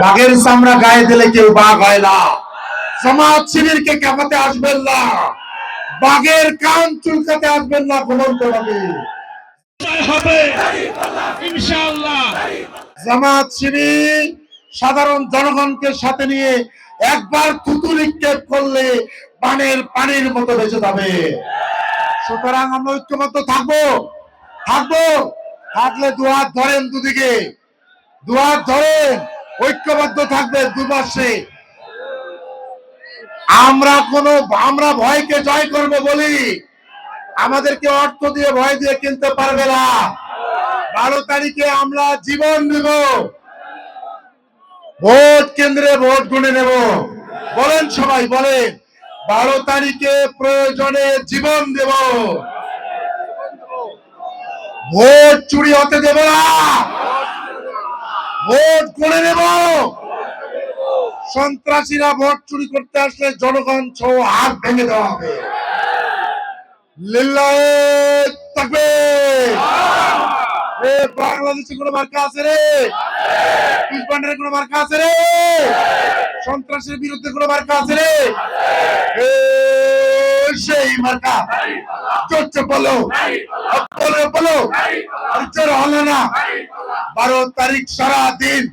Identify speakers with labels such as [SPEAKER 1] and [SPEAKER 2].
[SPEAKER 1] বাঘের চামড়া গায়ে দিলে কেউ বাঘ হয় না। জামাত শিবিরকে কাঁপাতে আসবেন না, বাঘের কান চুলকাতে আসবেন না। ঘুমন্ত হবে ইনশাআল্লাহ। জামাত শিবির সাধারণ জনগণকে সাথে নিয়ে একবার থুতু নিক্ষেপ করলে পানের পানির মতো ভেসে যাবে। সুতরাং আমরা ঐক্যবদ্ধ থাকবো, থাকবো। থাকলে দুহাত ধরেন, দুদিকে দুহাত ধরেন, ঐক্যবদ্ধ থাকবে দুপাশে। আমরা ভয়কে জয় করব বলি, আমাদেরকে অর্থ দিয়ে ভয় দিয়ে কিনতে পারবে না। 12 তারিখে আমরা জীবন দেব, ভোট কেন্দ্রে ভোট গুনে নেব। বলেন সবাই, বলেন 12 তারিখে প্রয়োজনে জীবন দেব, ভোট চুরি হতে দেব না, ভোট গুনে নেব। সন্ত্রাসীরা ভোট চুরি করতে আসলে জনগণ সহ হাত ভেঙে দেওয়া হবে। লিল্লাহে তাকবীর। বাংলাদেশে কোন মার্কা আছে রে? পুষ্পান্ডের কোন মার্কা আছে রে? সন্ত্রাসের বিরুদ্ধে কোন মার্কা আছে রে? সেই মার্কা চোচ্ছে বলো, বলো বলো, হলো না। 12 তারিখ সারা দিন